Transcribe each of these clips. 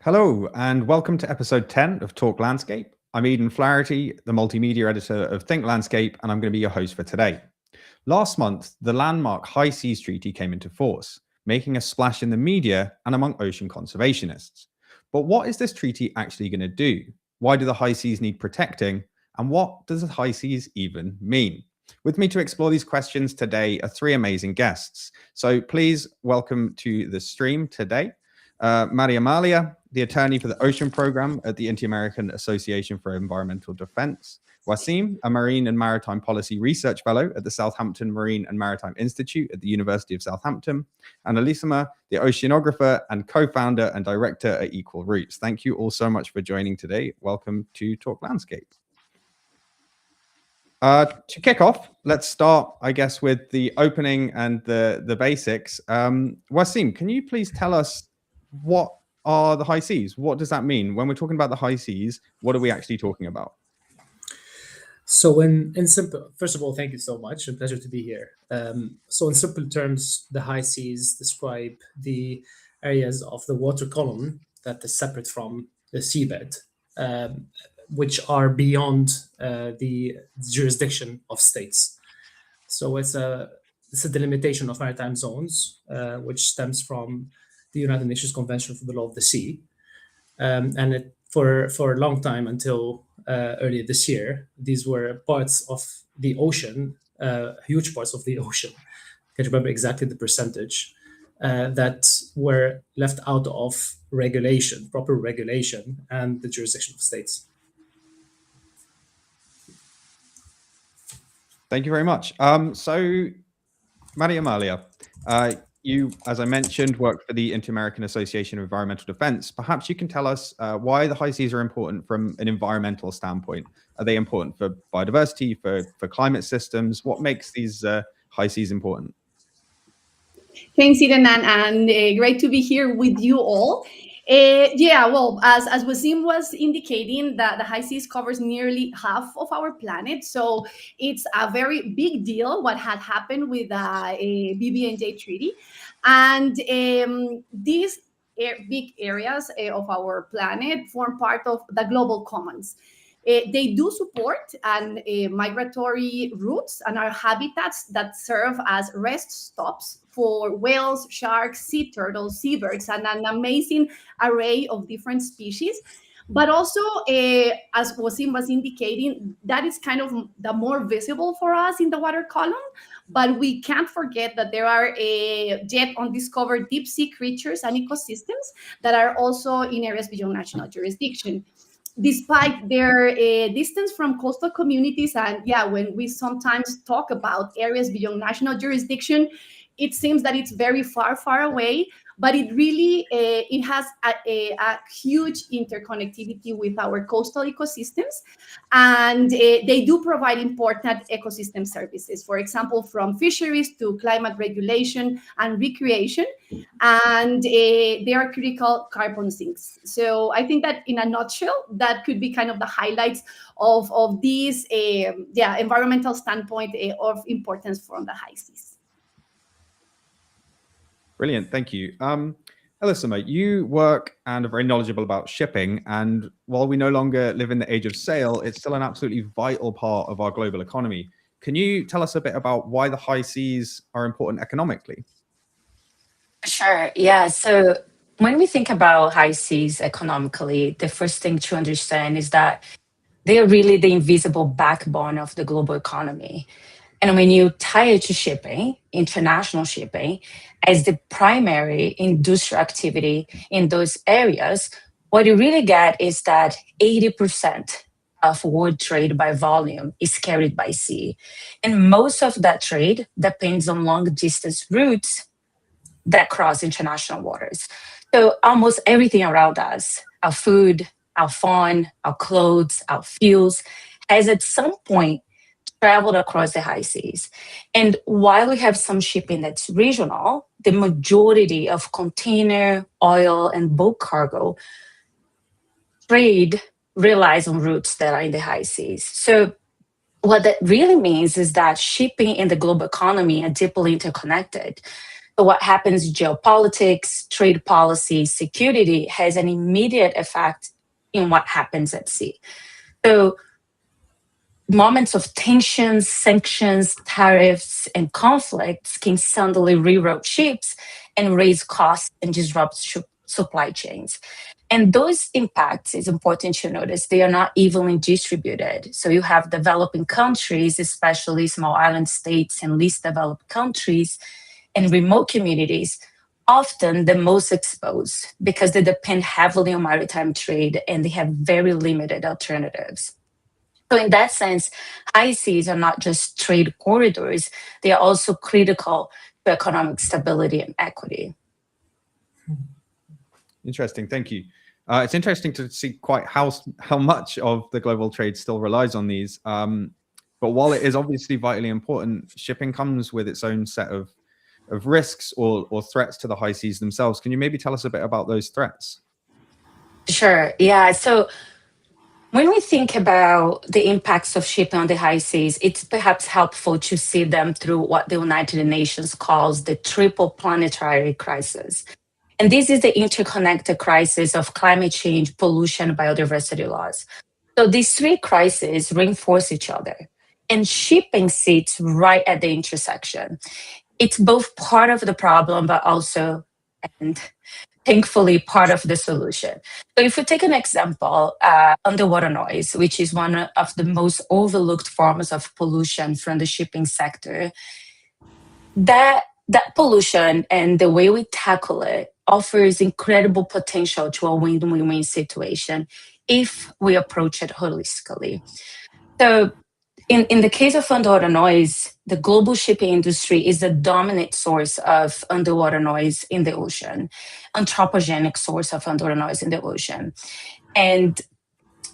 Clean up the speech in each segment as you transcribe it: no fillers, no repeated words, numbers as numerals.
Hello, and welcome to episode 10 of Talk Landscape. I'm Eden Flaherty, the multimedia editor of Think Landscape, and I'm going to be your host for today. Last month, the landmark High Seas Treaty came into force, making a splash in the media and among ocean conservationists. But what is this treaty actually going to do? Why do the high seas need protecting? And what does the high seas even mean? With me to explore these questions today are three amazing guests. So please welcome to the stream today, Mariamalia, the attorney for the Ocean Program at the Interamerican Association for Environmental Defense; Wassim, a Marine and Maritime Policy Research Fellow at the Southampton Marine and Maritime Institute at the University of Southampton; and Elissama, the oceanographer and co-founder and director at Equal Roots. Thank you all so much for joining today. Welcome to Talk Landscape. To kick off, let's start, I guess, with the opening and the basics. Wassim, can you please tell us what are the high seas? What does that mean? When we're talking about the high seas, what are we actually talking about? So in simple, first of all, thank you so much. A pleasure to be here. So in simple terms, the high seas describe the areas of the water column that is separate from the seabed, which are beyond the jurisdiction of states. So it's a delimitation of maritime zones, which stems from the United Nations Convention for the Law of the Sea. And it, for a long time, until earlier this year, these were parts of the ocean, huge parts of the ocean, I can't remember exactly the percentage, that were left out of regulation, proper regulation, and the jurisdiction of states. Thank you very much. So, Mariamalia, you, as I mentioned, work for the Interamerican Association of Environmental Defense. Perhaps you can tell us why the high seas are important from an environmental standpoint. Are they important for biodiversity, for climate systems? What makes these high seas important? Thanks, Eden, and great to be here with you all. Yeah, well, as Wassim was indicating, the high seas covers nearly half of our planet, so it's a very big deal what had happened with the BBNJ treaty, and these big areas of our planet form part of the global commons. They do support and migratory routes and are habitats that serve as rest stops for whales, sharks, sea turtles, seabirds, and an amazing array of different species. But also, as Wassim was indicating, that is kind of the more visible for us in the water column. But we can't forget that there are yet undiscovered deep sea creatures and ecosystems that are also in areas beyond national jurisdiction, despite their distance from coastal communities. And yeah, when we sometimes talk about areas beyond national jurisdiction, it seems that it's very far away, but it really it has a huge interconnectivity with our coastal ecosystems, and they do provide important ecosystem services, for example, from fisheries to climate regulation and recreation, and they are critical carbon sinks. So I think that in a nutshell, that could be kind of the highlights of these environmental standpoint of importance from the high seas. Brilliant, thank you. Elissama, you work and are very knowledgeable about shipping, and while we no longer live in the age of sail, it's still an absolutely vital part of our global economy. Can you tell us a bit about why the high seas are important economically? Sure, yeah. So when we think about high seas economically, the first thing to understand is that they are really the invisible backbone of the global economy. And when you tie it to shipping, international shipping, as the primary industrial activity in those areas, what you really get is that 80% of world trade by volume is carried by sea. And most of that trade depends on long distance routes that cross international waters. So almost everything around us, our food, our fun, our clothes, our fuels, has at some point traveled across the high seas. And while we have some shipping that's regional, the majority of container, oil, and bulk cargo trade relies on routes that are in the high seas. So what that really means is that shipping and the global economy are deeply interconnected. So what happens, geopolitics, trade policy, security has an immediate effect in what happens at sea. So moments of tensions, sanctions, tariffs, and conflicts can suddenly reroute ships and raise costs and disrupt supply chains. And those impacts, is important to notice, they are not evenly distributed. So you have developing countries, especially small island states and least developed countries and remote communities, often the most exposed because they depend heavily on maritime trade and they have very limited alternatives. So in that sense, high seas are not just trade corridors, they are also critical to economic stability and equity. Interesting, thank you. It's interesting to see quite how much of the global trade still relies on these. But while it is obviously vitally important, shipping comes with its own set of risks or threats to the high seas themselves. Can you maybe tell us a bit about those threats? Sure, yeah. So when we think about the impacts of shipping on the high seas, it's perhaps helpful to see them through what the United Nations calls the triple planetary crisis. And this is the interconnected crisis of climate change, pollution, biodiversity loss. So these three crises reinforce each other, and shipping sits right at the intersection. It's both part of the problem, but also, and thankfully, part of the solution. So if we take an example, underwater noise, which is one of the most overlooked forms of pollution from the shipping sector, that pollution and the way we tackle it offers incredible potential to a win-win-win situation if we approach it holistically. So in the case of underwater noise, the global shipping industry is the dominant source of underwater noise in the ocean, anthropogenic source of underwater noise in the ocean. And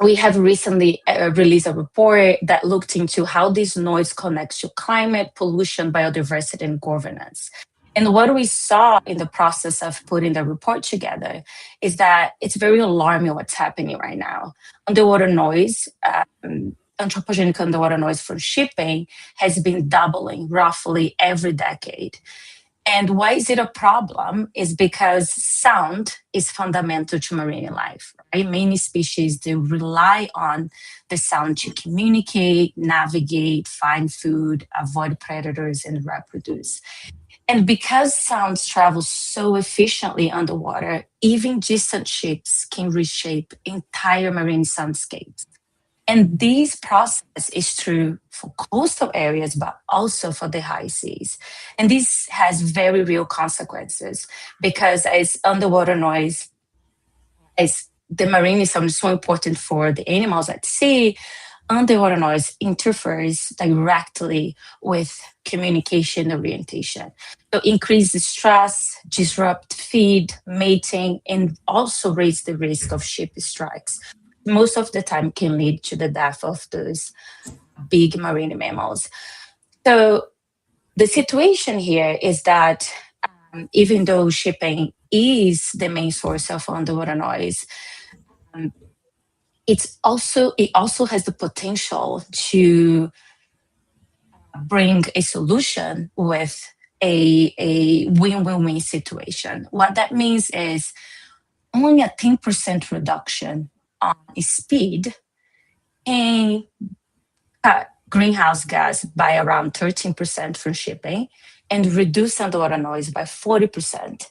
we have recently released a report that looked into how this noise connects to climate, pollution, biodiversity, and governance. And what we saw in the process of putting the report together is that it's very alarming what's happening right now. Underwater noise, anthropogenic underwater noise from shipping has been doubling roughly every decade. And why is it a problem? Is because sound is fundamental to marine life, right? Many species, they rely on the sound to communicate, navigate, find food, avoid predators, and reproduce. And because sounds travel so efficiently underwater, even distant ships can reshape entire marine soundscapes. And this process is true for coastal areas, but also for the high seas. And this has very real consequences because as underwater noise, as the marine sound is so important for the animals at sea, underwater noise interferes directly with communication orientation. So increase the stress, disrupt feed, mating, and also raise the risk of ship strikes. Most of the time can lead to the death of those big marine mammals. So the situation here is that even though shipping is the main source of underwater noise, it also has the potential to bring a solution with a win-win-win situation. What that means is only a 10% reduction on speed can cut greenhouse gas by around 13% from shipping and reduce underwater noise by 40%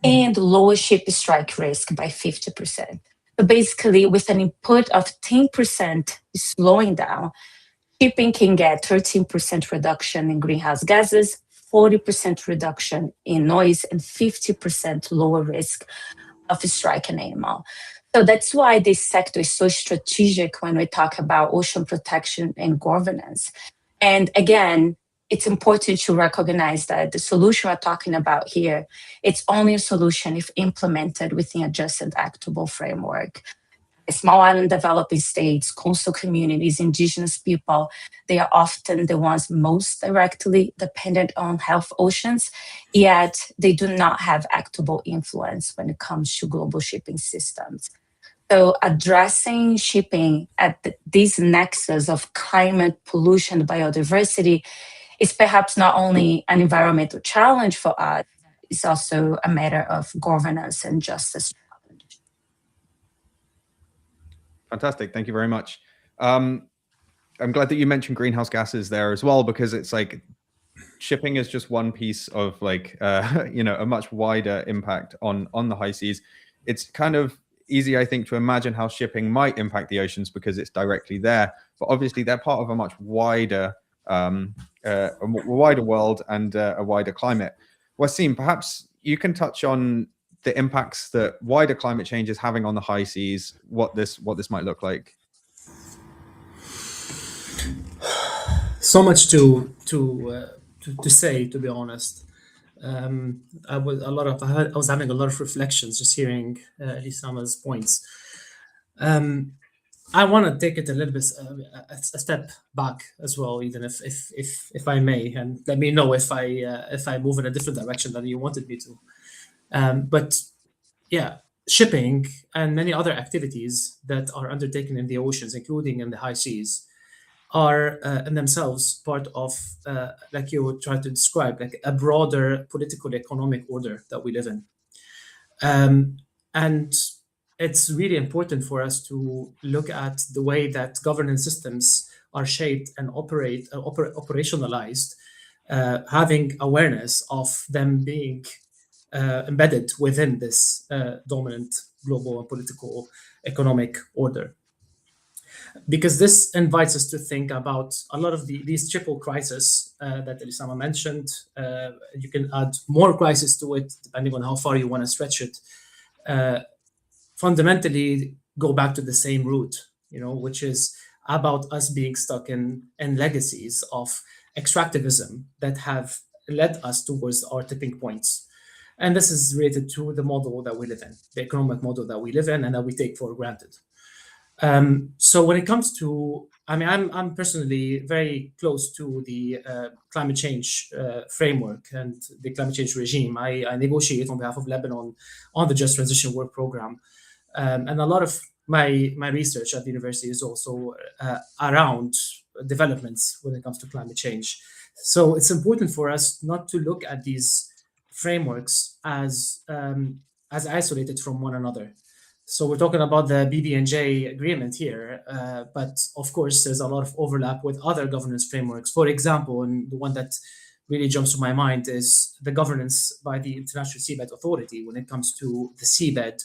and lower ship strike risk by 50%. So basically, with an input of 10% slowing down, shipping can get 13% reduction in greenhouse gases, 40% reduction in noise, and 50% lower risk of striking an animal. So that's why this sector is so strategic when we talk about ocean protection and governance. And again, it's important to recognize that the solution we're talking about here, it's only a solution if implemented within a just and actable framework. Small island developing states, coastal communities, indigenous people, they are often the ones most directly dependent on health oceans, yet they do not have actable influence when it comes to global shipping systems. So addressing shipping at this nexus of climate, pollution, biodiversity is perhaps not only an environmental challenge for us, it's also a matter of governance and justice. Fantastic. Thank you very much. I'm glad that you mentioned greenhouse gases there as well, because it's like shipping is just one piece of like, a much wider impact on the high seas. It's kind of easy, I think, to imagine how shipping might impact the oceans because it's directly there. But obviously, they're part of a much wider, wider world and a wider climate. Wassim, perhaps you can touch on the impacts that wider climate change is having on the high seas. What this might look like. So much to say, to be honest. I was having a lot of reflections just hearing Elissama's points. I want to take it a little bit a step back as well, even if I may, and let me know if I move in a different direction than you wanted me to. But yeah, shipping and many other activities that are undertaken in the oceans, including in the high seas, are in themselves part of, like you tried to describe, like a broader political economic order that we live in. And it's really important for us to look at the way that governance systems are shaped and operationalized, having awareness of them being embedded within this dominant global and political economic order. Because this invites us to think about a lot of these triple crises that Elissama mentioned. You can add more crises to it, depending on how far you want to stretch it. Fundamentally, go back to the same root, which is about us being stuck in legacies of extractivism that have led us towards our tipping points. And this is related to the model that we live in, the economic model that we live in and that we take for granted. So when it comes to, I'm personally very close to the climate change framework and the climate change regime. I negotiate on behalf of Lebanon on the Just Transition Work Program. And a lot of my research at the university is also around developments when it comes to climate change. So it's important for us not to look at these frameworks as isolated from one another. So we're talking about the BBNJ agreement here, but of course there's a lot of overlap with other governance frameworks. For example, and the one that really jumps to my mind is the governance by the International Seabed Authority when it comes to the seabed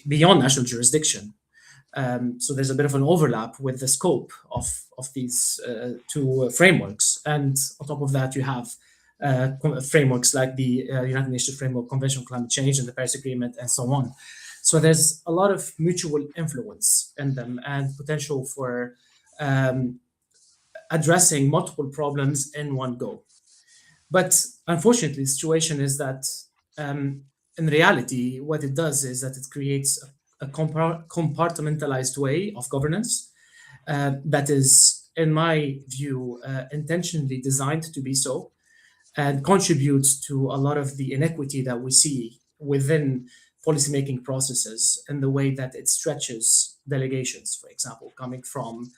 beyond national jurisdiction. So there's a bit of an overlap with the scope of these two frameworks. And on top of that, you have frameworks like the United Nations Framework Convention on Climate Change and the Paris Agreement and so on. So there's a lot of mutual influence in them and potential for addressing multiple problems in one go. But unfortunately, the situation is that in reality, what it does is that it creates a compartmentalized way of governance that is, in my view, intentionally designed to be so, and contributes to a lot of the inequity that we see within policymaking processes and the way that it stretches delegations, for example, coming from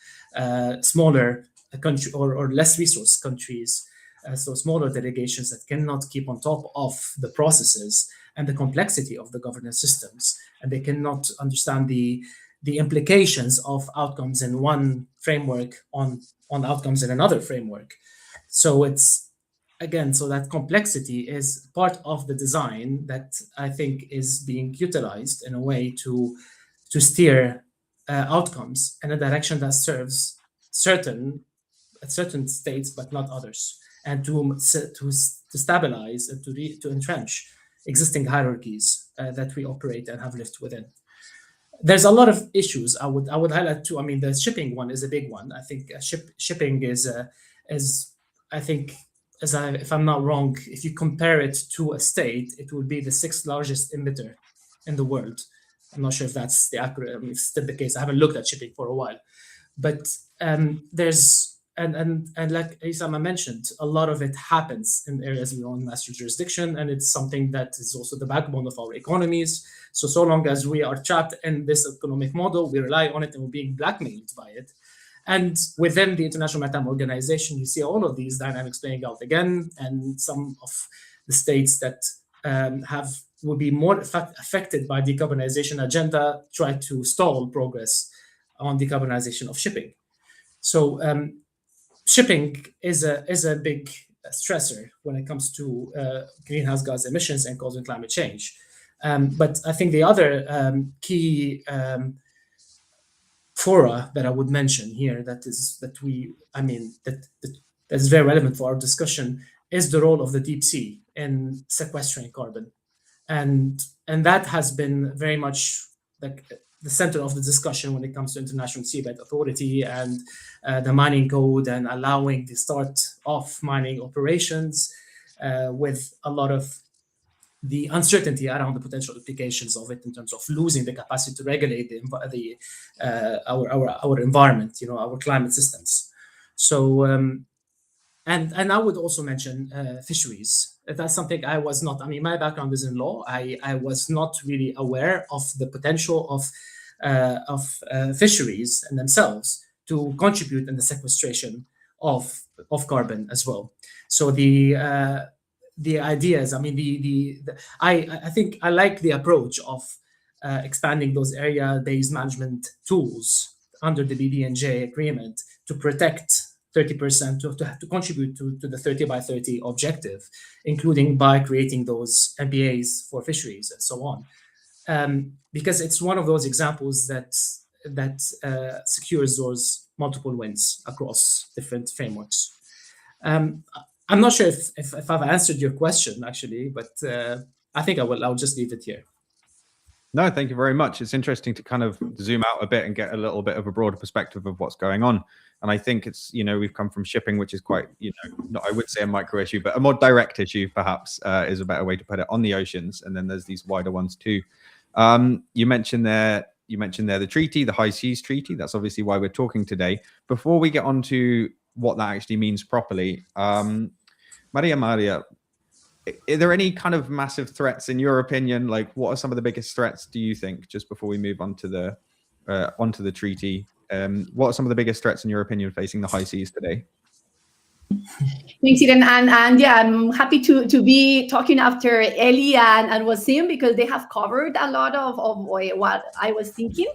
smaller country or less resource countries, so smaller delegations that cannot keep on top of the processes and the complexity of the governance systems, and they cannot understand the implications of outcomes in one framework on outcomes in another framework. So it's, again, so that complexity is part of the design that I think is being utilized in a way to steer outcomes in a direction that serves certain states but not others, and to stabilize and to entrench existing hierarchies that we operate and have lived within. There's a lot of issues I would highlight too. I mean, the shipping one is a big one. I think shipping is I think, if I'm not wrong, if you compare it to a state, it would be the 6th largest emitter in the world. I'm not sure if that's the accurate. I mean, it's still the case. I haven't looked at shipping for a while, but there's and like Elissama mentioned, a lot of it happens in areas beyond national jurisdiction, and it's something that is also the backbone of our economies. So long as we are trapped in this economic model, we rely on it and we're being blackmailed by it. And within the International Maritime Organization, you see all of these dynamics playing out again, and some of the states that will be more affected by decarbonization agenda try to stall progress on decarbonization of shipping. So shipping is a big stressor when it comes to greenhouse gas emissions and causing climate change. But I think the other key fora that I would mention here that is very relevant for our discussion is the role of the deep sea in sequestering carbon, and that has been very much like the center of the discussion when it comes to International Seabed Authority and the mining code and allowing the start of mining operations with a lot of the uncertainty around the potential implications of it in terms of losing the capacity to regulate our environment, our climate systems. So, and I would also mention fisheries. That's something I was not. I mean, my background is in law. I was not really aware of the potential of fisheries and themselves to contribute in the sequestration of carbon as well. So the ideas. I mean, I think I like the approach of expanding those area-based management tools under the BBNJ agreement to protect 30%, to contribute to the 30 by 30 objective, including by creating those MPAs for fisheries and so on, because it's one of those examples that secures those multiple wins across different frameworks. I'm not sure if I've answered your question, actually, but I think I'll just leave it here. No, thank you very much. It's interesting to kind of zoom out a bit and get a little bit of a broader perspective of what's going on. And I think it's, we've come from shipping, which is quite, not, I would say a micro issue, but a more direct issue, perhaps, is a better way to put it, on the oceans. And then there's these wider ones too. You mentioned there the treaty, the High Seas Treaty. That's obviously why we're talking today. Before we get on to what that actually means properly, Mariamalia, are there any kind of massive threats in your opinion? Like, what are some of the biggest threats, do you think, just before we move on to the treaty? What are some of the biggest threats in your opinion facing the high seas today? Thanks, Eden. And yeah, I'm happy to be talking after Eli and Wassim, because they have covered a lot of what I was thinking.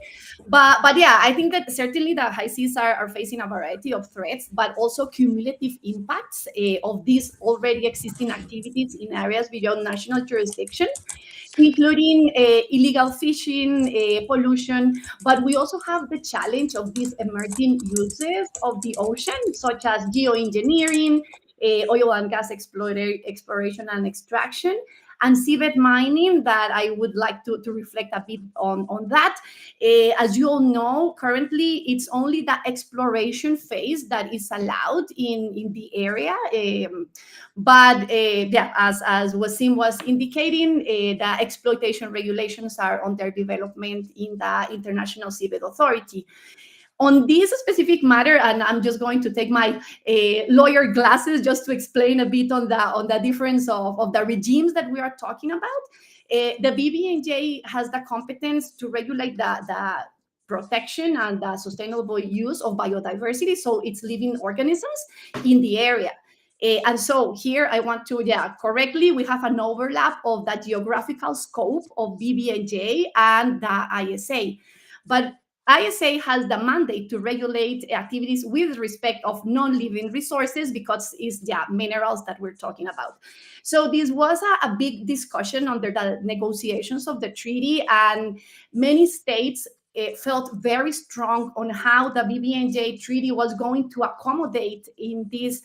But yeah, I think that certainly the high seas are facing a variety of threats, but also cumulative impacts of these already existing activities in areas beyond national jurisdiction, including illegal fishing, pollution, but we also have the challenge of these emerging uses of the ocean, such as geoengineering, oil and gas exploration and extraction, and seabed mining, that I would like to reflect a bit on that. As you all know, currently it's only the exploration phase that is allowed in the area. But yeah, as Wassim was indicating, the exploitation regulations are under development in the International Seabed Authority. On this specific matter, and I'm just going to take my lawyer glasses just to explain a bit on the difference of the regimes that we are talking about. The BBNJ has the competence to regulate the protection and the sustainable use of biodiversity, so it's living organisms in the area. And so here I want to, correctly, we have an overlap of the geographical scope of BBNJ and the ISA. But ISA has the mandate to regulate activities with respect of non-living resources, because it's minerals that we're talking about. So this was a big discussion under the negotiations of the treaty, and many states felt very strong on how the BBNJ treaty was going to accommodate in this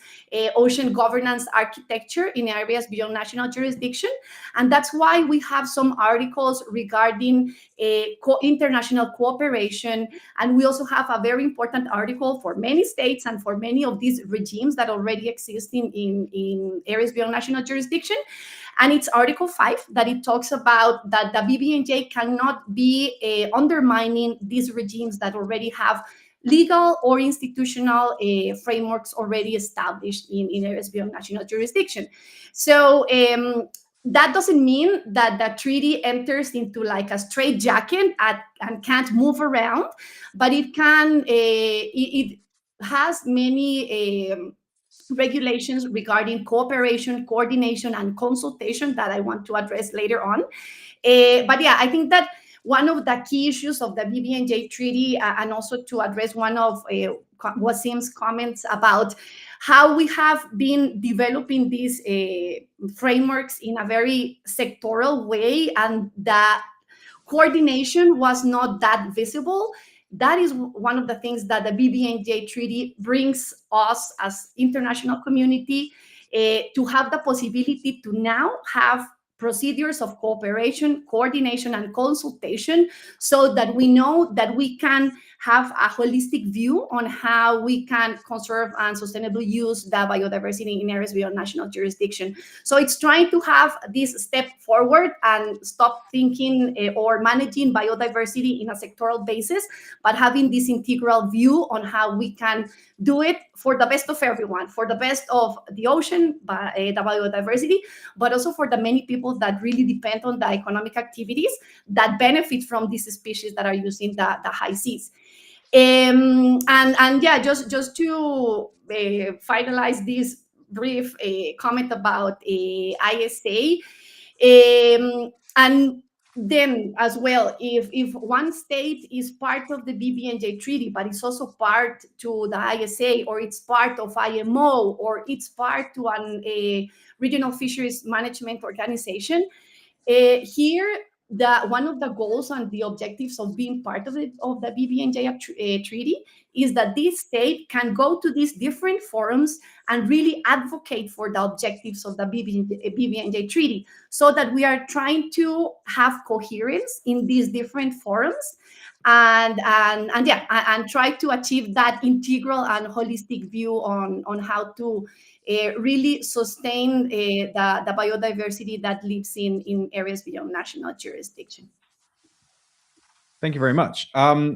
ocean governance architecture in areas beyond national jurisdiction. And that's why we have some articles regarding international cooperation. And we also have a very important article for many states and for many of these regimes that already exist in areas beyond national jurisdiction. And it's Article 5 that it talks about that the BBNJ cannot be undermining these regimes that already have legal or institutional frameworks already established in areas beyond national jurisdiction. So that doesn't mean that the treaty enters into like a straitjacket and can't move around, but it can. It has many regulations regarding cooperation, coordination, and consultation that I want to address later on. But yeah, I think that one of the key issues of the BBNJ treaty, and also to address one of Wassim's comments about how we have been developing these frameworks in a very sectoral way, and that coordination was not that visible. That is one of the things that the BBNJ treaty brings us as international community, to have the possibility to now have procedures of cooperation, coordination, and consultation, so that we know that we can have a holistic view on how we can conserve and sustainably use the biodiversity in areas beyond national jurisdiction. So it's trying to have this step forward and stop thinking or managing biodiversity in a sectoral basis, but having this integral view on how we can do it for the best of everyone, for the best of the ocean, the biodiversity, but also for the many people that really depend on the economic activities that benefit from these species that are using the high seas. And yeah, just to finalize this brief comment about ISA, and then as well, if one state is part of the BBNJ treaty, but it's also part to the ISA, or it's part of IMO, or it's part to a regional fisheries management organization, here one of the goals and the objectives of being part of the BBNJ treaty is that this state can go to these different forums and really advocate for the objectives of the BBNJ treaty, so that we are trying to have coherence in these different forums, and try to achieve that integral and holistic view on how to really sustain the biodiversity that lives in areas beyond national jurisdiction. Thank you very much.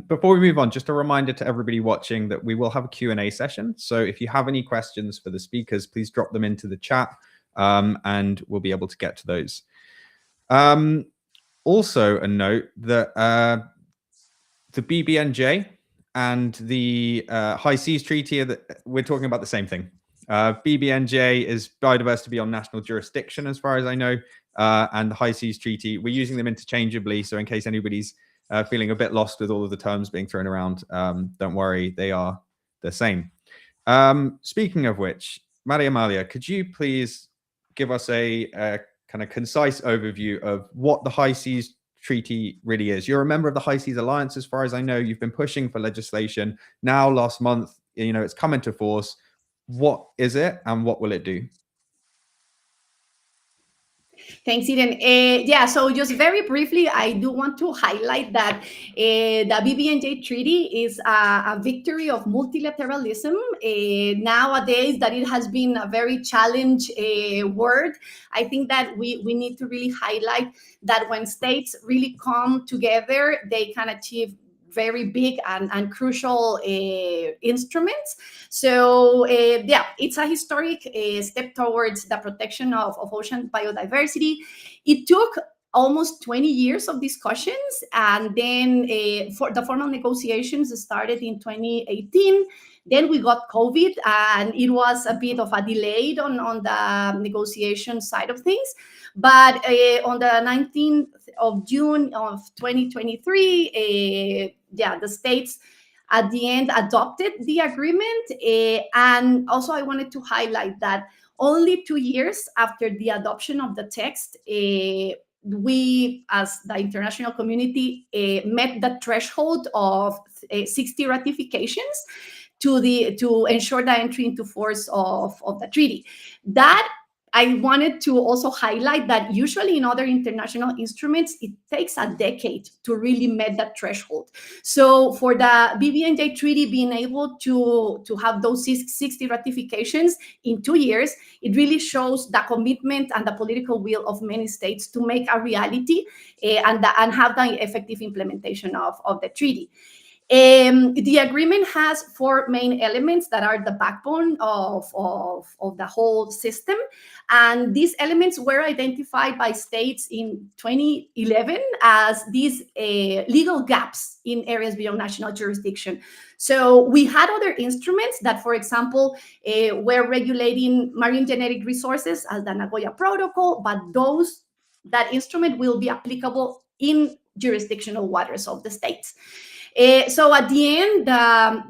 Before we move on, just a reminder to everybody watching that we will have a Q&A session. So if you have any questions for the speakers, please drop them into the chat, and we'll be able to get to those. Also a note that the BBNJ and the High Seas Treaty, we're talking about the same thing. BBNJ is biodiversity beyond national jurisdiction, as far as I know, and the High Seas Treaty, we're using them interchangeably. So in case anybody's feeling a bit lost with all of the terms being thrown around, don't worry, they are the same. Speaking of which, Mariamalia, could you please give us a kind of concise overview of what the High Seas Treaty really is? You're a member of the High Seas Alliance, as far as I know. You've been pushing for legislation. Now, last month, it's come into force. What is it, and what will it do? Thanks, Eden. Yeah, so just very briefly, I do want to highlight that the BBNJ treaty is a victory of multilateralism. Nowadays, that it has been a very challenged word. I think that we need to really highlight that when states really come together, they can achieve very big and crucial instruments. So yeah, it's a historic step towards the protection of ocean biodiversity. It took almost 20 years of discussions, and then for the formal negotiations started in 2018. Then we got COVID, and it was a bit of a delay on the negotiation side of things. But on the 19th of June of 2023, the states at the end adopted the agreement. And also I wanted to highlight that only 2 years after the adoption of the text, we, as the international community, met the threshold of 60 ratifications to ensure the entry into force of the treaty. That I wanted to also highlight that usually in other international instruments, it takes a decade to really meet that threshold. So for the BBNJ treaty being able to have those 60 ratifications in 2 years, it really shows the commitment and the political will of many states to make a reality and have the effective implementation of the treaty. The agreement has 4 main elements that are the backbone of the whole system. And these elements were identified by states in 2011 as these legal gaps in areas beyond national jurisdiction. So we had other instruments that, for example, were regulating marine genetic resources as the Nagoya Protocol, but that instrument will be applicable in jurisdictional waters of the states. So at the end,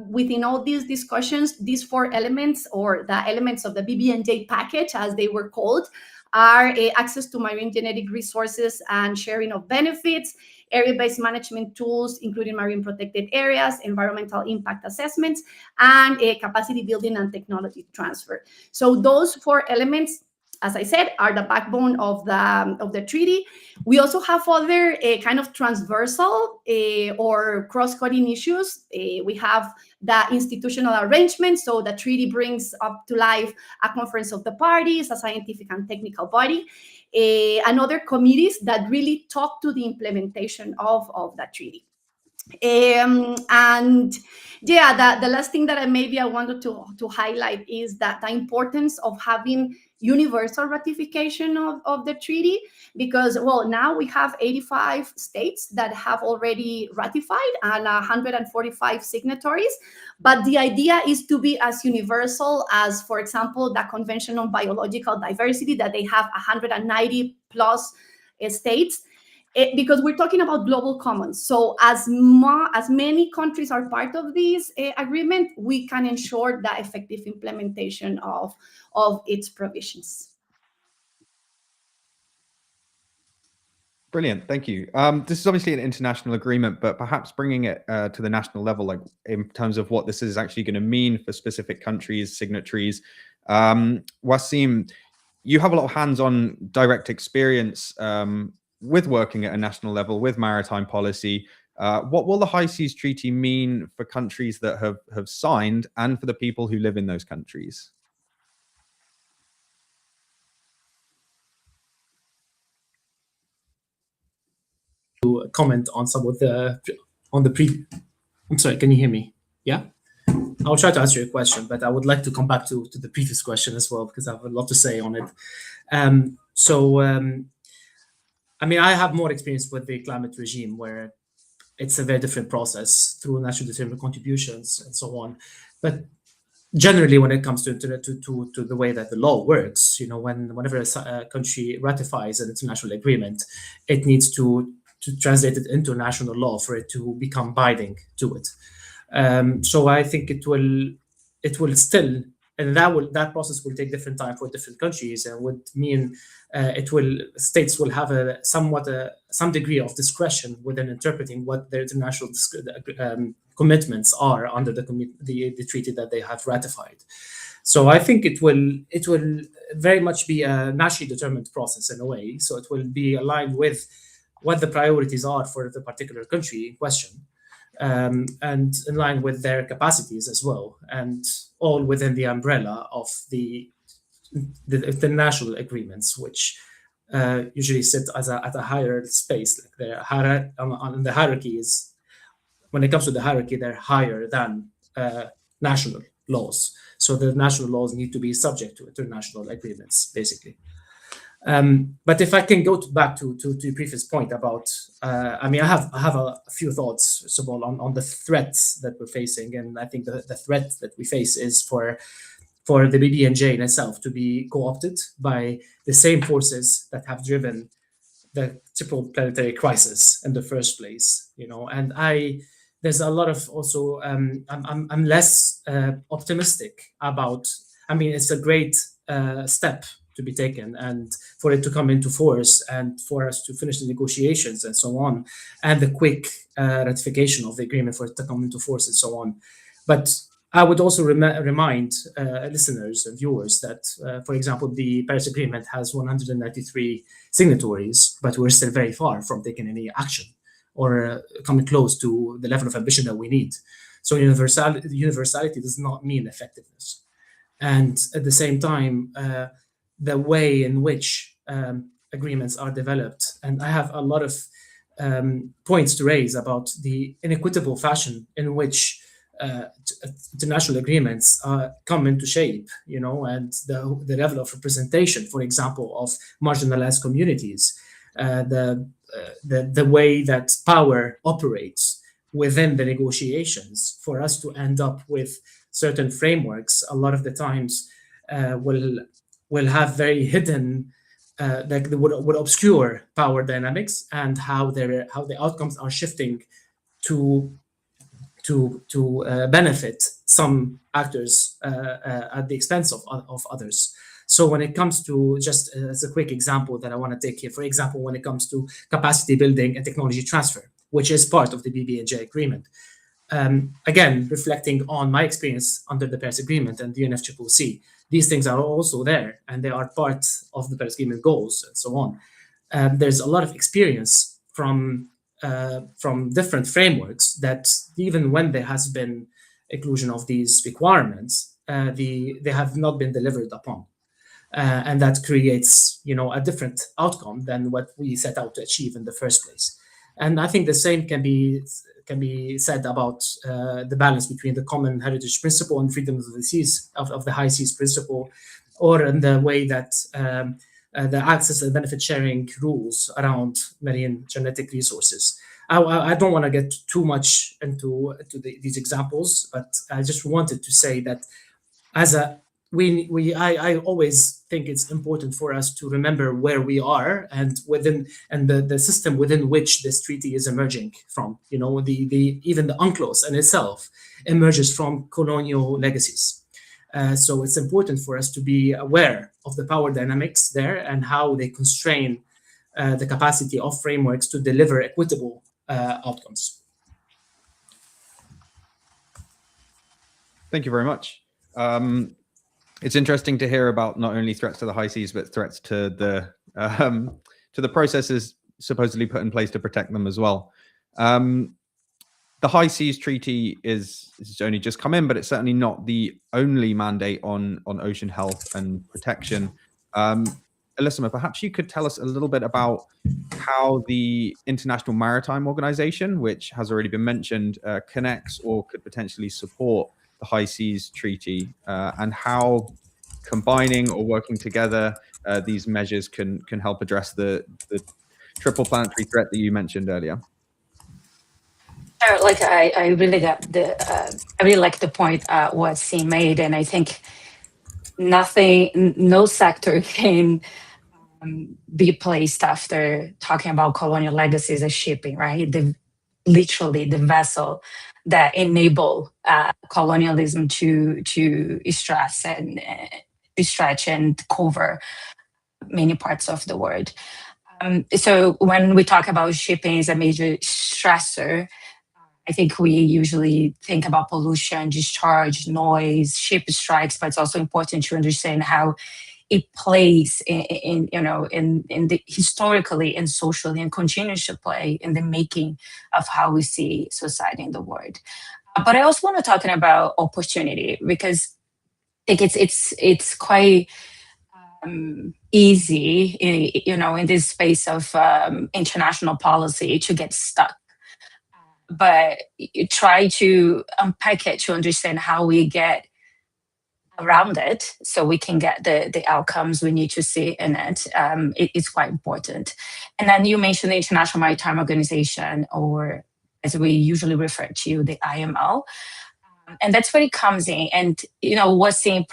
within all these discussions, these 4 elements, or the elements of the BBNJ package, as they were called, are access to marine genetic resources and sharing of benefits, area-based management tools, including marine protected areas, environmental impact assessments, and capacity building and technology transfer. So those 4 elements, as I said, are the backbone of the treaty. We also have other kind of transversal or cross-cutting issues. We have the institutional arrangement. So the treaty brings up to life a conference of the parties, a scientific and technical body, and other committees that really talk to the implementation of that treaty. And yeah, the last thing that I wanted to highlight is that the importance of having universal ratification of the treaty, because, well, now we have 85 states that have already ratified and 145 signatories, but the idea is to be as universal as, for example, the Convention on Biological Diversity, that they have 190 plus states. Because we're talking about global commons. So as many countries are part of this agreement, we can ensure the effective implementation of its provisions. Brilliant, thank you. This is obviously an international agreement, but perhaps bringing it to the national level, like in terms of what this is actually going to mean for specific countries, signatories. Wassim, you have a lot of hands-on direct experience with working at a national level with maritime policy. What will the High Seas Treaty mean for countries that have signed and for the people who live in those countries? To comment on some of I'm sorry, can you hear me? Yeah? I'll try to answer your question, but I would like to come back to the previous question as well, because I have a lot to say on it. I mean, I have more experience with the climate regime, where it's a very different process through national determined contributions and so on. But generally, when it comes to the way that the law works, you know, whenever a country ratifies an international agreement, it needs to translate it into national law for it to become binding to it. So I think it will still, and that process will take different time for different countries, and would mean states will have some degree of discretion within interpreting what their international commitments are under the treaty that they have ratified. So I think it will very much be a nationally determined process in a way. So it will be aligned with what the priorities are for the particular country in question, and in line with their capacities as well, and all within the umbrella of the national agreements, which usually sit at a higher space. Like the hierarchy is, when it comes to the hierarchy, they're higher than national laws. So the national laws need to be subject to international agreements, basically. But if I can go back to your previous point about, I mean, I have a few thoughts, first of all, on the threats that we're facing. And I think the threat that we face is for the BBNJ in itself to be co-opted by the same forces that have driven the triple planetary crisis in the first place, you know. And there's a lot of also, I'm less optimistic about, I mean, it's a great step to be taken, and for it to come into force, and for us to finish the negotiations and so on, and the quick ratification of the agreement for it to come into force and so on. But I would also remind listeners and viewers that, for example, the Paris Agreement has 193 signatories, but we're still very far from taking any action or coming close to the level of ambition that we need. So universality does not mean effectiveness. And at the same time, the way in which agreements are developed, and I have a lot of points to raise about the inequitable fashion in which international agreements come into shape, and the level of representation, for example, of marginalized communities, the way that power operates within the negotiations for us to end up with certain frameworks. A lot of the times will have very hidden, like they would obscure power dynamics and how the outcomes are shifting to benefit some actors at the expense of others. So when it comes to, just as a quick example that I want to take here, for example, when it comes to capacity building and technology transfer, which is part of the BBNJ agreement, again, reflecting on my experience under the Paris Agreement and the UNFCCC, these things are also there and they are part of the Paris Agreement goals and so on. There's a lot of experience from different frameworks that even when there has been inclusion of these requirements, they have not been delivered upon. And that creates, a different outcome than what we set out to achieve in the first place. And I think the same can be said about the balance between the common heritage principle and freedom of the seas, of the high seas principle, or in the way that the access and benefit sharing rules around marine genetic resources. I don't want to get too much into these examples, but I just wanted to say that I always think it's important for us to remember where we are and the system within which this treaty is emerging from. Even the UNCLOS in itself emerges from colonial legacies. So it's important for us to be aware of the power dynamics there and how they constrain the capacity of frameworks to deliver equitable outcomes. Thank you very much. It's interesting to hear about not only threats to the high seas, but threats to the processes supposedly put in place to protect them as well. The High Seas Treaty is only just come in, but it's certainly not the only mandate on ocean health and protection. Elissama, perhaps you could tell us a little bit about how the International Maritime Organization, which has already been mentioned, connects or could potentially support the High Seas Treaty, and how combining or working together these measures can help address the triple planetary threat that you mentioned earlier. Sure, like I really like the point Wassim made, and I think no sector can be placed after talking about colonial legacies as shipping, right? Literally the vessel that enable colonialism to stress and stretch and cover many parts of the world. So when we talk about shipping as a major stressor, I think we usually think about pollution, discharge, noise, ship strikes, but it's also important to understand how it plays in the historically and socially, and continues to play in the making of how we see society in the world. But I also want to talk about opportunity, because I think it's quite easy, in this space of international policy to get stuck. But you try to unpack it to understand how we get around it so we can get the outcomes we need to see in it. It's quite important. And then you mentioned the International Maritime Organization, or as we usually refer to, the IMO. And that's where it comes in. And, Wassim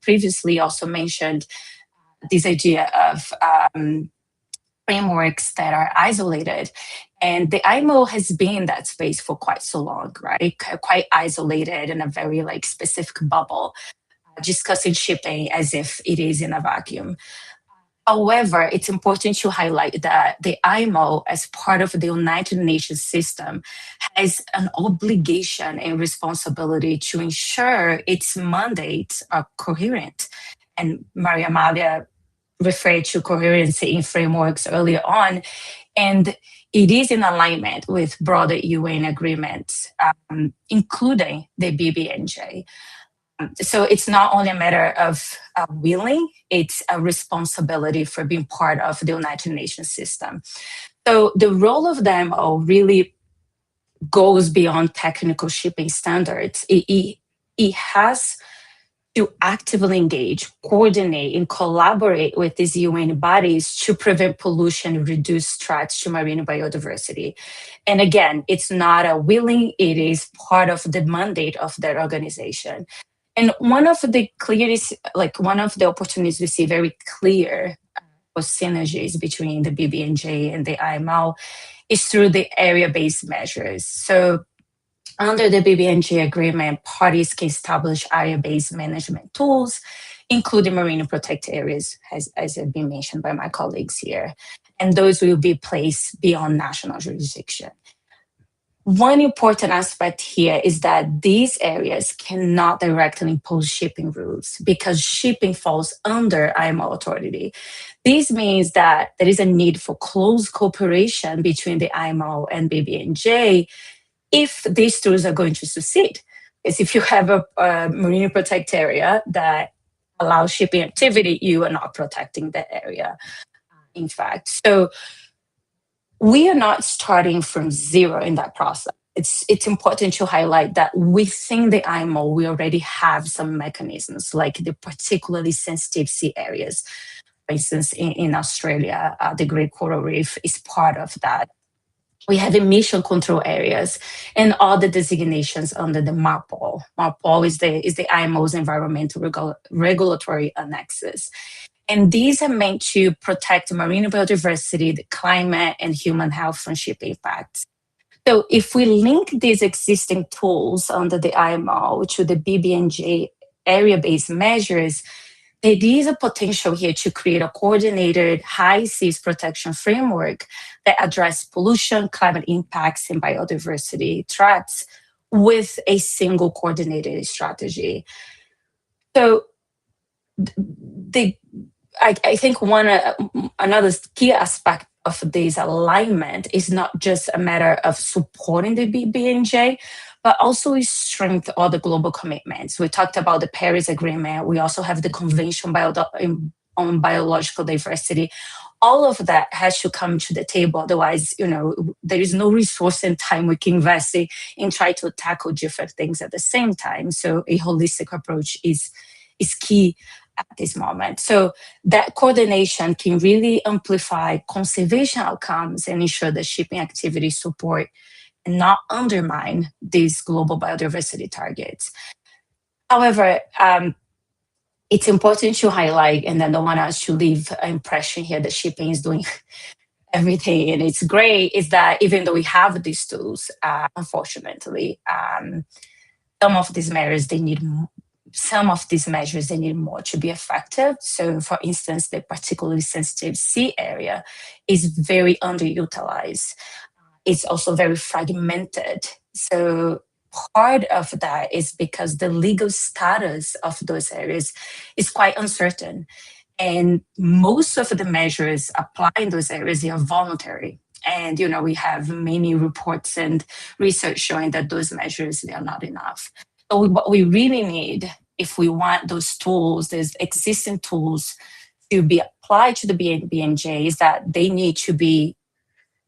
previously also mentioned this idea of frameworks that are isolated. And the IMO has been in that space for quite so long, right? Quite isolated in a very specific bubble, discussing shipping as if it is in a vacuum. However, it's important to highlight that the IMO, as part of the United Nations system, has an obligation and responsibility to ensure its mandates are coherent. And Mariamalia referred to coherency in frameworks earlier on, and it is in alignment with broader UN agreements, including the BBNJ. So it's not only a matter of willing, it's a responsibility for being part of the United Nations system. So the role of the IMO really goes beyond technical shipping standards. It has to actively engage, coordinate, and collaborate with these UN bodies to prevent pollution and reduce threats to marine biodiversity. And again, it's not a willing, it is part of the mandate of that organization. And one of the clearest, like one of the opportunities we see very clear for synergies between the BBNJ and the IMO is through the area-based measures. So under the BBNJ agreement, parties can establish area-based management tools, including marine protected areas, as has been mentioned by my colleagues here. And those will be placed beyond national jurisdiction. One important aspect here is that these areas cannot directly impose shipping rules because shipping falls under IMO authority. This means that there is a need for close cooperation between the IMO and BBNJ if these tools are going to succeed. Because if you have a marine protected area that allows shipping activity, you are not protecting the area, in fact. So we are not starting from zero in that process. It's important to highlight that within the IMO, we already have some mechanisms like the particularly sensitive sea areas. For instance, in Australia, the Great Coral Reef is part of that. We have emission control areas and all the designations under the MARPOL. MARPOL is the IMO's environmental regulatory annexes. And these are meant to protect marine biodiversity, the climate, and human health from shipping impacts. So if we link these existing tools under the IMO to the BBNJ area-based measures, there is a potential here to create a coordinated high seas protection framework that addresses pollution, climate impacts, and biodiversity threats with a single coordinated strategy. So I think another key aspect of this alignment is not just a matter of supporting the BBNJ, but also is strengthen all the global commitments. We talked about the Paris Agreement. We also have the Convention on Biological Diversity. All of that has to come to the table. Otherwise, there is no resource and time we can invest in try to tackle different things at the same time. So a holistic approach is key at this moment. So that coordination can really amplify conservation outcomes and ensure that shipping activities support and not undermine these global biodiversity targets. However, it's important to highlight, and I don't want us to leave an impression here that shipping is doing everything and it's great, is that even though we have these tools, unfortunately, some of these measures, they need more to be effective. So for instance, the particularly sensitive sea area is very underutilized. It's also very fragmented. So part of that is because the legal status of those areas is quite uncertain. And most of the measures applied in those areas are voluntary. And, we have many reports and research showing that those measures, they are not enough. So what we really need, if we want those tools, those existing tools to be applied to the BNJ, is that they need to be,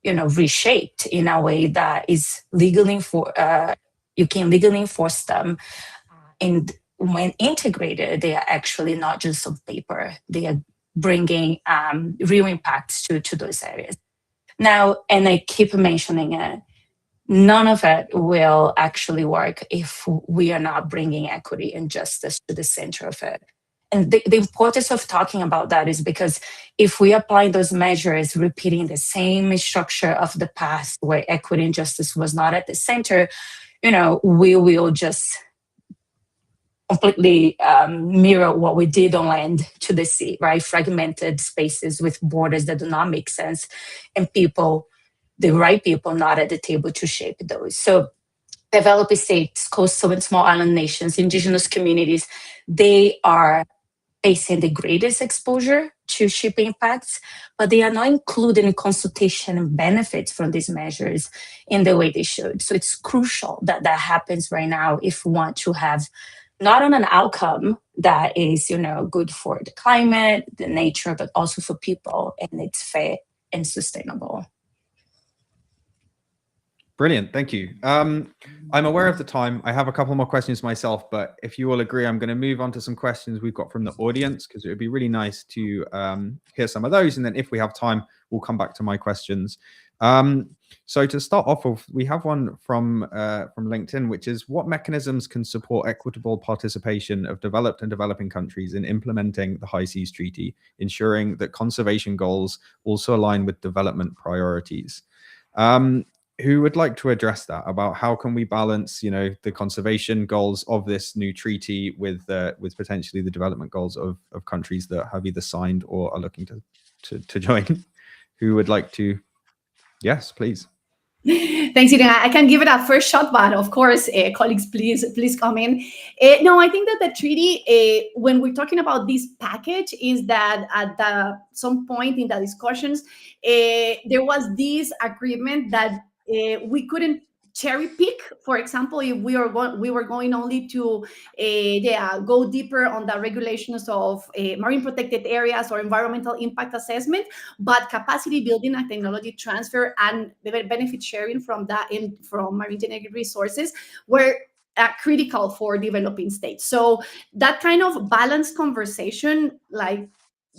reshaped in a way that is legally you can legally enforce them. And when integrated, they are actually not just on paper. They are bringing real impacts to those areas. Now, and I keep mentioning it, none of it will actually work if we are not bringing equity and justice to the center of it. And the importance of talking about that is because if we apply those measures, repeating the same structure of the past where equity and justice was not at the center, we will just completely mirror what we did on land to the sea, right? Fragmented spaces with borders that do not make sense, and the right people not at the table to shape those. So developing states, coastal and small island nations, indigenous communities, they are facing the greatest exposure to shipping impacts, but they are not included in consultation and benefits from these measures in the way they should. So it's crucial that that happens right now if we want to have not on an outcome that is, good for the climate, the nature, but also for people, and it's fair and sustainable. Brilliant. Thank you. I'm aware of the time. I have a couple more questions myself, but if you all agree, I'm going to move on to some questions we've got from the audience, because it would be really nice to hear some of those. And then if we have time, we'll come back to my questions. So to start off with, we have one from LinkedIn, which is, what mechanisms can support equitable participation of developed and developing countries in implementing the High Seas Treaty, ensuring that conservation goals also align with development priorities? Who would like to address that, about how can we balance, the conservation goals of this new treaty with potentially the development goals of countries that have either signed or are looking to join? Who would like to? Yes, please. Thanks, Irina. I can give it a first shot, but of course, colleagues, please come in. No, I think that the treaty, when we're talking about this package, is that at some point in the discussions, there was this agreement that we couldn't cherry pick. For example, if we were going only to go deeper on the regulations of marine protected areas or environmental impact assessment, but capacity building and technology transfer and the benefit sharing from marine genetic resources were critical for developing states. So that kind of balanced conversation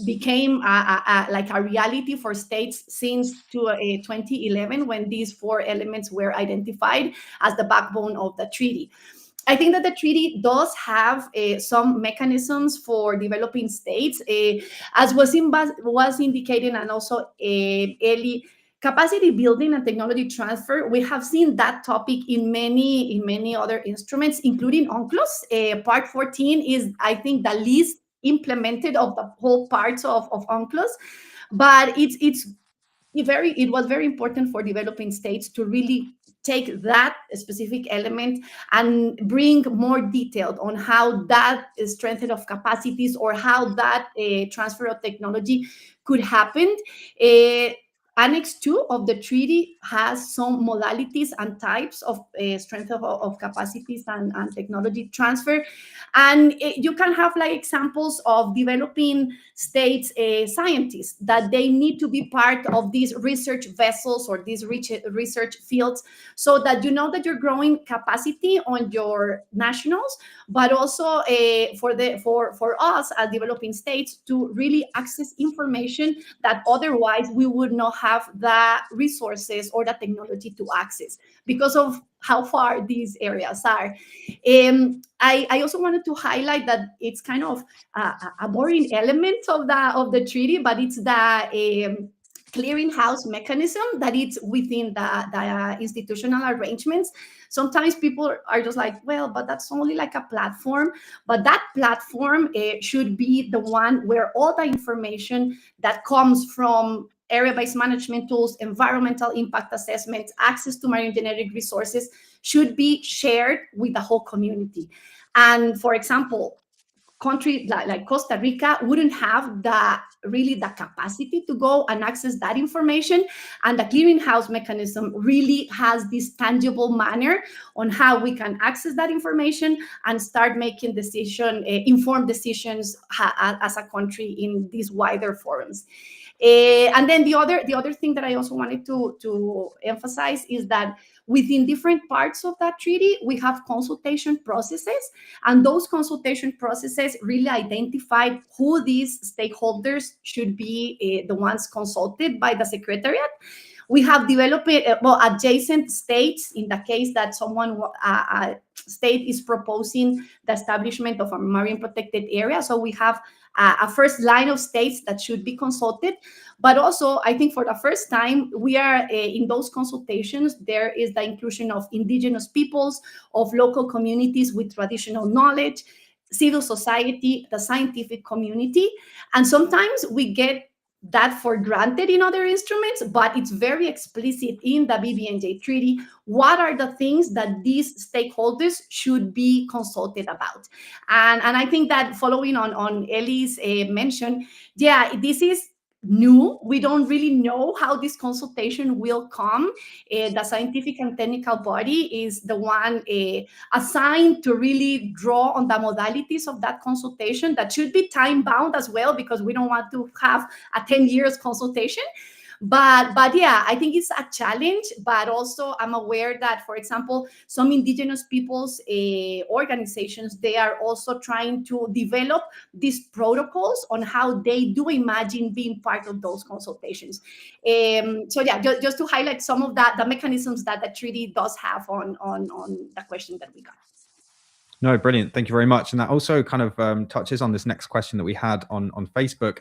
became like a reality for states since 2011, when these 4 elements were identified as the backbone of the treaty. I think that the treaty does have some mechanisms for developing states, as Wassim was indicating, and also Eli. Capacity building and technology transfer, we have seen that topic in many other instruments, including UNCLOS. Part 14 is, I think, the least implemented of the whole parts of UNCLOS, but it was very important for developing states to really take that specific element and bring more detail on how that strengthening of capacities or how that transfer of technology could happen. Annex 2 of the treaty has some modalities and types of strength of capacities and technology transfer. And you can have examples of developing states scientists that they need to be part of these research vessels or these research fields, so that that you're growing capacity on your nationals, but also for us as developing states to really access information that otherwise we would not have the resources or the technology to access because of how far these areas are. I also wanted to highlight that it's kind of a boring element of the treaty, but it's the clearinghouse mechanism that it's within the institutional arrangements. Sometimes people are just like, well, but that's only like a platform. But that platform should be the one where all the information that comes from area-based management tools, environmental impact assessments, access to marine genetic resources should be shared with the whole community. And for example, country like Costa Rica wouldn't have the capacity to go and access that information. And the clearinghouse mechanism really has this tangible manner on how we can access that information and start making informed decisions as a country in these wider forums. And then the other thing that I also wanted to emphasize is that within different parts of that treaty, we have consultation processes, and those consultation processes really identify who these stakeholders should be the ones consulted by the Secretariat. We have developed adjacent states in the case that a state is proposing the establishment of a marine protected area. So we have a first line of states that should be consulted. But also, I think for the first time, we are in those consultations, there is the inclusion of indigenous peoples, of local communities with traditional knowledge, civil society, the scientific community. And sometimes we get that for granted in other instruments, but it's very explicit in the BBNJ treaty. What are the things that these stakeholders should be consulted about? And I think that following on Ellie's mention, this is new. We don't really know how this consultation will come. The scientific and technical body is the one assigned to really draw on the modalities of that consultation that should be time bound as well, because we don't want to have a 10 years consultation. But yeah, I think it's a challenge. But also, I'm aware that, for example, some indigenous peoples organizations, they are also trying to develop these protocols on how they do imagine being part of those consultations. So yeah, just to highlight some of the mechanisms that the treaty does have on the question that we got. No, brilliant. Thank you very much. And that also kind of touches on this next question that we had on Facebook,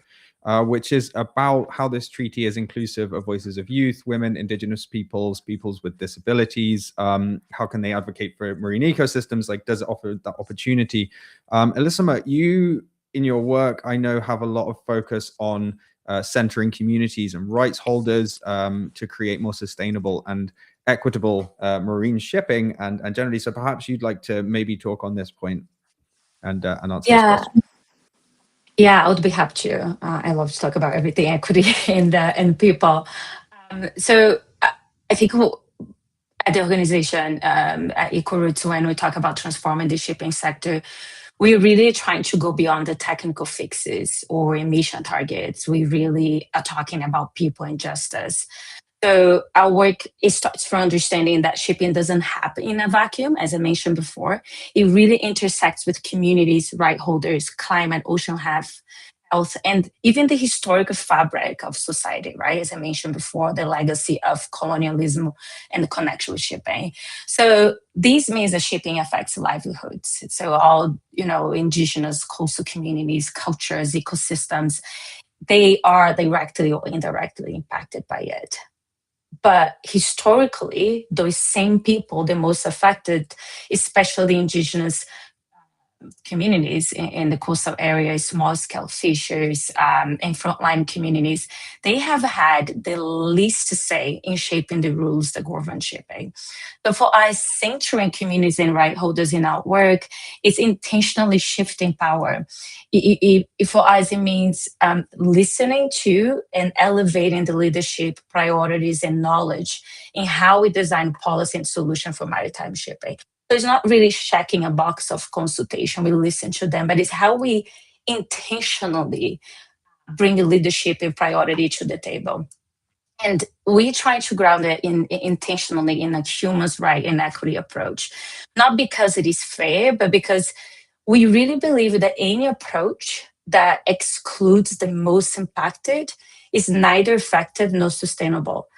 which is about how this treaty is inclusive of voices of youth, women, indigenous peoples, peoples with disabilities. How can they advocate for marine ecosystems? Like, does it offer that opportunity? Elissama, you, in your work, I know, have a lot of focus on centering communities and rights holders to create more sustainable and equitable marine shipping and generally. So perhaps you'd like to maybe talk on this point and answer this question. Yeah, I would be happy to. I love to talk about everything equity and people. So I think at the organization, at EcoRoots, when we talk about transforming the shipping sector, we're really trying to go beyond the technical fixes or emission targets. We really are talking about people and justice. So our work, it starts from understanding that shipping doesn't happen in a vacuum, as I mentioned before. It really intersects with communities, right holders, climate, ocean health, and even the historical fabric of society, right? As I mentioned before, the legacy of colonialism and the connection with shipping. So this means that shipping affects livelihoods. So all, indigenous coastal communities, cultures, ecosystems, they are directly or indirectly impacted by it. But historically, those same people, the most affected, especially indigenous communities in the coastal areas, small-scale fishers, and frontline communities, they have had the least to say in shaping the rules that govern shipping. So for us, centering communities and right holders in our work, it's intentionally shifting power. For us, it means listening to and elevating the leadership, priorities, and knowledge in how we design policy and solution for maritime shipping. So it's not really checking a box of consultation. We listen to them, but it's how we intentionally bring the leadership and priority to the table. And we try to ground it intentionally in a human's right and equity approach, not because it is fair, but because we really believe that any approach that excludes the most impacted is neither effective nor sustainable.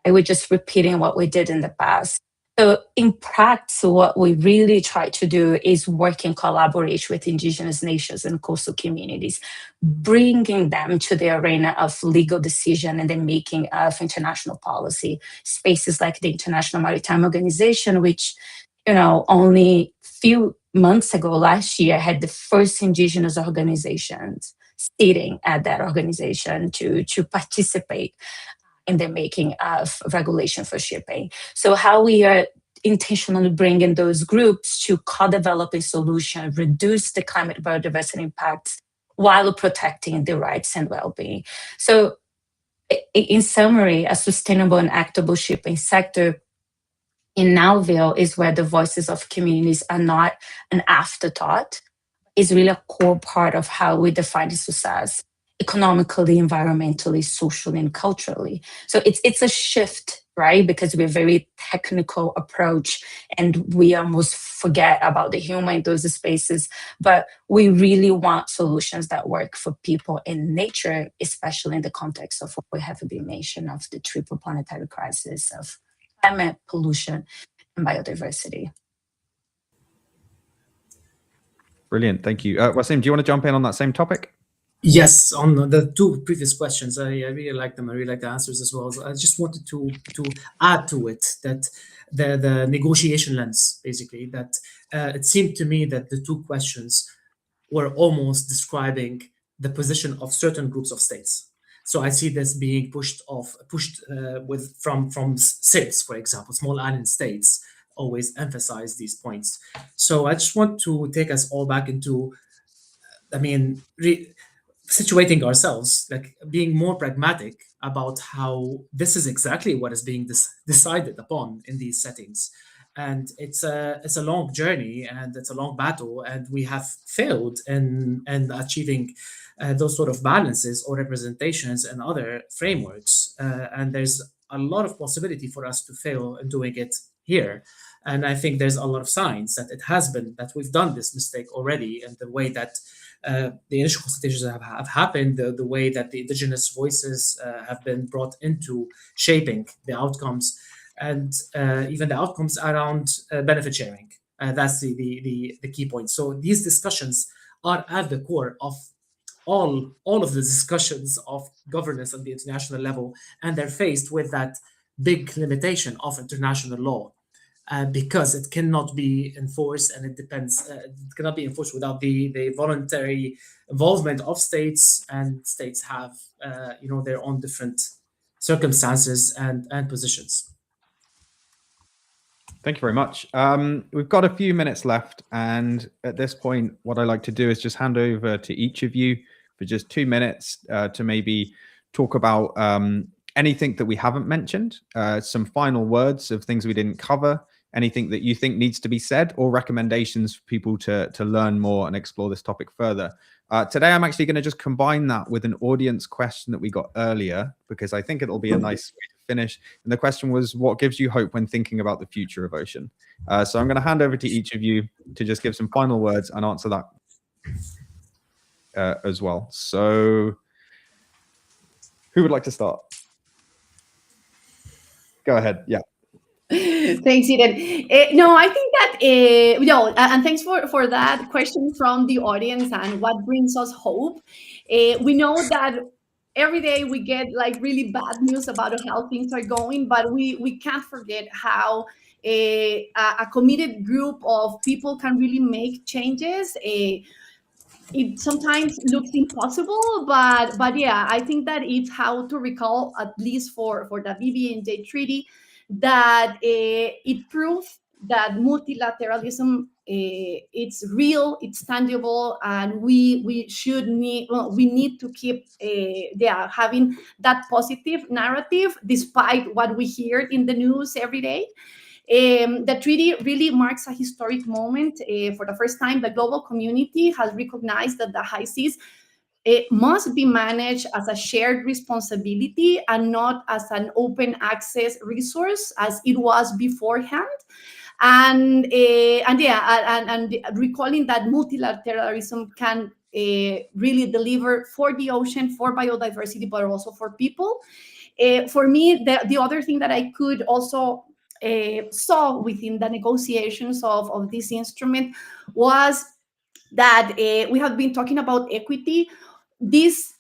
I was just repeating what we did in the past. So in practice, what we really try to do is work in collaboration with indigenous nations and coastal communities, bringing them to the arena of legal decision and the making of international policy. Spaces like the International Maritime Organization, which, only few months ago, last year, had the first indigenous organizations sitting at that organization to participate in the making of regulation for shipping. So how we are intentionally bringing those groups to co-develop a solution, reduce the climate biodiversity impacts while protecting the rights and well-being. So in summary, a sustainable and equitable shipping sector in our view is where the voices of communities are not an afterthought, is really a core part of how we define success economically, environmentally, socially, and culturally. So it's a shift, right? Because we're a very technical approach and we almost forget about the human in those spaces. But we really want solutions that work for people and nature, especially in the context of what we have been mentioned of the triple planetary crisis of climate, pollution, and biodiversity. Brilliant. Thank you. Wassim, do you want to jump in on that same topic? Yes, on the two previous questions, I really like them. I really like the answers as well. So I just wanted to add to it that the negotiation lens, basically, that it seemed to me that the two questions were almost describing the position of certain groups of states. So I see this being pushed from SIDS, for example, small island states always emphasize these points. So I just want to take us all back into, situating ourselves, like being more pragmatic about how this is exactly what is being decided upon in these settings. And it's a long journey and it's a long battle, and we have failed in achieving those sort of balances or representations and other frameworks. And there's a lot of possibility for us to fail in doing it here. And I think there's a lot of signs that it has been, that we've done this mistake already, and the way that the initial consultations have happened, the way that the indigenous voices have been brought into shaping the outcomes, and even the outcomes around benefit sharing. That's the key point. So these discussions are at the core of all of the discussions of governance at the international level, and they're faced with that big limitation of international law. Because it cannot be enforced, and it cannot be enforced without the voluntary involvement of states, and states have their own different circumstances and positions. Thank you very much. We've got a few minutes left, and at this point, what I like to do is just hand over to each of you for just 2 minutes to maybe talk about anything that we haven't mentioned, some final words of things we didn't cover, anything that you think needs to be said, or recommendations for people to learn more and explore this topic further. Today, I'm actually going to just combine that with an audience question that we got earlier, because I think it'll be a nice way to finish. And the question was, what gives you hope when thinking about the future of ocean? So I'm going to hand over to each of you to just give some final words and answer that as well. So who would like to start? Go ahead. Yeah. Thanks, Eden. No, I think that and thanks for that question from the audience and what brings us hope. We know that every day we get like really bad news about how things are going, but we can't forget how a committed group of people can really make changes. It sometimes looks impossible, but yeah, I think that it's how to recall, at least for the BBNJ treaty, that it proves that multilateralism it's real, it's tangible, and we need to keep having that positive narrative despite what we hear in the news every day. The treaty really marks a historic moment. For the first time, the global community has recognized that the high seas must be managed as a shared responsibility and not as an open access resource as it was beforehand. And recalling that multilateralism can really deliver for the ocean, for biodiversity, but also for people. For me, the other thing that I could also saw within the negotiations of this instrument was that we have been talking about equity. This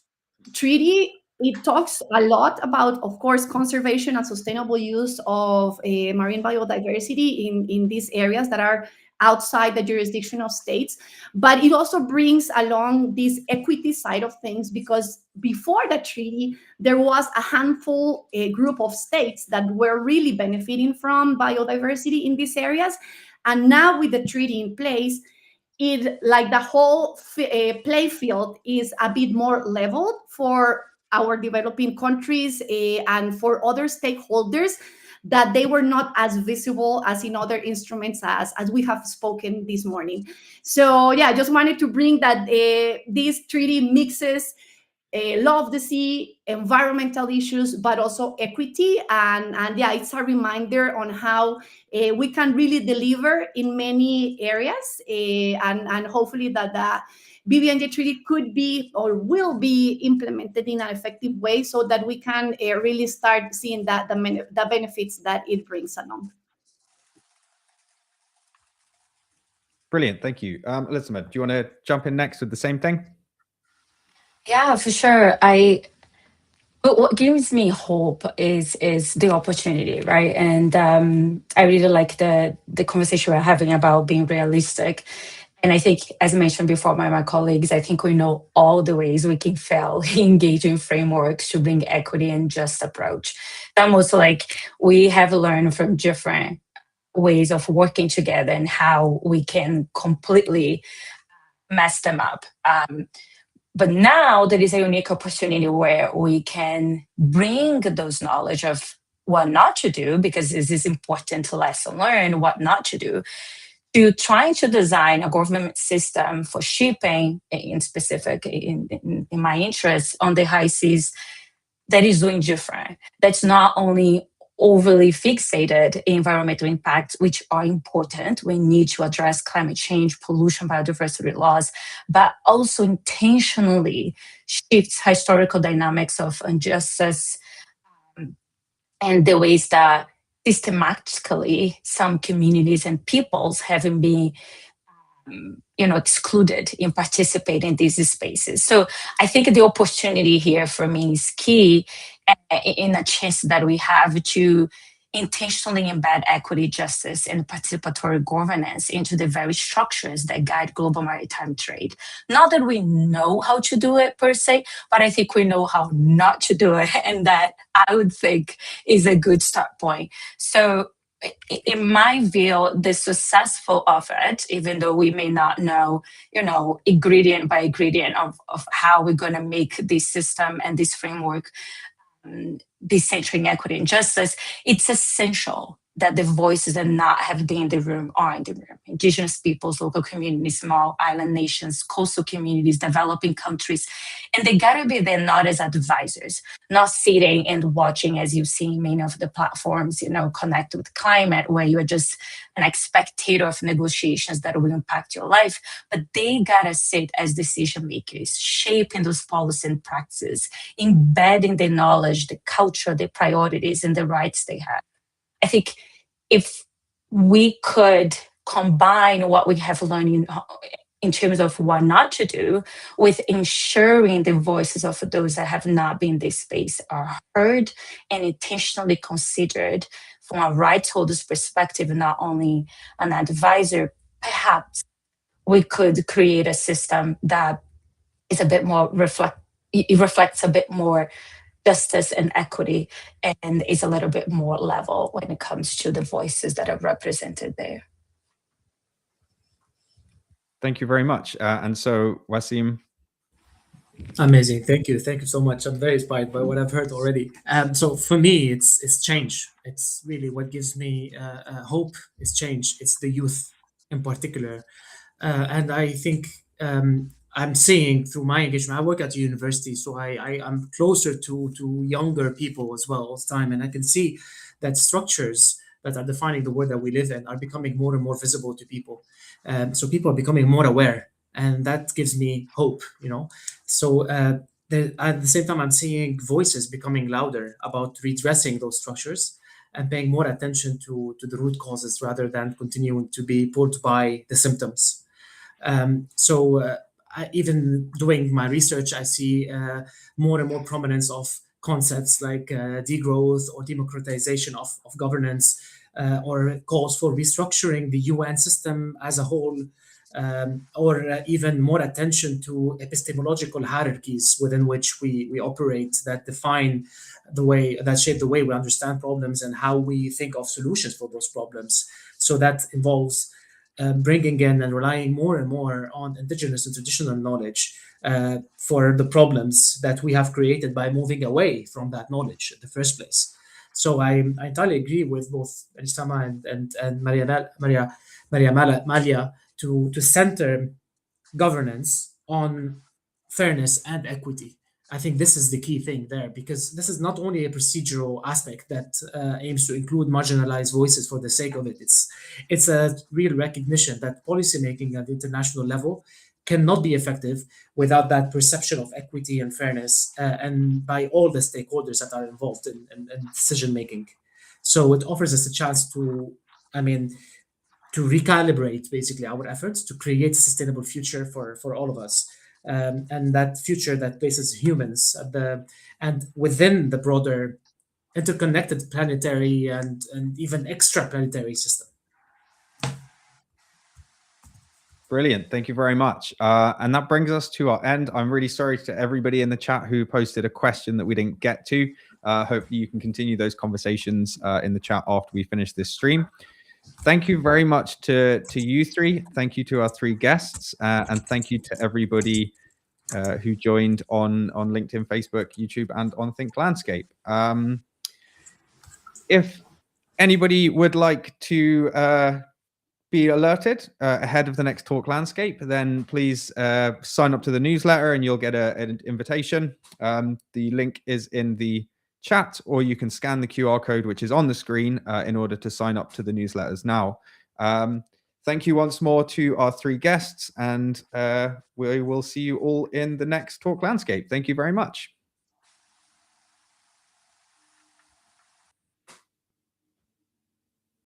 treaty, it talks a lot about, of course, conservation and sustainable use of marine biodiversity in these areas that are outside the jurisdiction of states, but it also brings along this equity side of things, because before the treaty, there was a handful, a group of states that were really benefiting from biodiversity in these areas. And now with the treaty in place, it like the whole play field is a bit more leveled for our developing countries and for other stakeholders, that they were not as visible as in other instruments as we have spoken this morning. So yeah, I just wanted to bring that this treaty mixes law of the sea, environmental issues, but also equity. And yeah, it's a reminder on how we can really deliver in many areas, and hopefully that the BBNJ treaty could be or will be implemented in an effective way, so that we can really start seeing the benefits that it brings along. Brilliant. Thank you. Elissama, do you want to jump in next with the same thing? Yeah, for sure. But what gives me hope is the opportunity, right? And I really like the conversation we're having about being realistic. And I think, as mentioned before by my colleagues, I think we know all the ways we can fail engaging frameworks to bring equity and just approach. Almost like we have learned from different ways of working together and how we can completely mess them up. But now there is a unique opportunity where we can bring those knowledge of what not to do, because this is important lesson learned, what not to do, to trying to design a government system for shipping, in specific, in my interest, on the high seas, that is doing different. That's not only overly fixated environmental impacts, which are important. We need to address climate change, pollution, biodiversity loss, but also intentionally shifts historical dynamics of injustice and the ways that systematically some communities and peoples haven't been excluded in participating in these spaces. So I think the opportunity here for me is key in a chance that we have to intentionally embed equity, justice, and participatory governance into the very structures that guide global maritime trade. Not that we know how to do it per se, but I think we know how not to do it, and that I would think is a good start point. So in my view, the successful of it, even though we may not know, ingredient by ingredient of how we're going to make this system and this framework be centering equity and justice, it's essential that the voices that not have been in the room are in the room. Indigenous peoples, local communities, small island nations, coastal communities, developing countries. And they gotta be there not as advisors, not sitting and watching, as you see in many of the platforms, connect with climate, where you're just an spectator of negotiations that will impact your life. But they gotta sit as decision makers, shaping those policies and practices, embedding the knowledge, the culture, the priorities, and the rights they have. I think if we could combine what we have learned in terms of what not to do with ensuring the voices of those that have not been in this space are heard and intentionally considered from a rights holder's perspective, not only an advisor, perhaps we could create a system that is a bit more reflects a bit more justice and equity, and is a little bit more level when it comes to the voices that are represented there. Thank you very much. And so, Wassim. Amazing. Thank you so much. I'm very inspired by what I've heard already. So for me, it's change. It's really what gives me hope is change. It's the youth in particular. And I think I'm seeing through my engagement, I work at a university, so I'm closer to younger people as well all the time. And I can see that structures that are defining the world that we live in are becoming more and more visible to people. So people are becoming more aware, and that gives me hope, So at the same time, I'm seeing voices becoming louder about redressing those structures and paying more attention to the root causes rather than continuing to be pulled by the symptoms. Even doing my research, I see more and more prominence of concepts like degrowth or democratization of governance, or calls for restructuring the UN system as a whole, or even more attention to epistemological hierarchies within which we operate that define that shape the way we understand problems and how we think of solutions for those problems. So that involves bringing in and relying more and more on indigenous and traditional knowledge for the problems that we have created by moving away from that knowledge in the first place. So I entirely agree with both Elissama and Mariamalia to center governance on fairness and equity. I think this is the key thing there, because this is not only a procedural aspect that aims to include marginalized voices for the sake of it. It's a real recognition that policymaking at the international level cannot be effective without that perception of equity and fairness, and by all the stakeholders that are involved in decision making. So it offers us a chance to recalibrate basically our efforts to create a sustainable future for all of us. And that future that places humans and within the broader interconnected planetary and even extraplanetary system. Brilliant. Thank you very much. And that brings us to our end. I'm really sorry to everybody in the chat who posted a question that we didn't get to. Hopefully you can continue those conversations in the chat after we finish this stream. Thank you very much to you three. Thank you to our three guests. And thank you to everybody who joined on LinkedIn, Facebook, YouTube, and on Think Landscape. If anybody would like to be alerted ahead of the next Talk Landscape, then please sign up to the newsletter and you'll get an invitation. The link is in the chat, or you can scan the QR code which is on the screen in order to sign up to the newsletters now. Thank you once more to our 3 guests, and we will see you all in the next Talk Landscape. Thank you very much.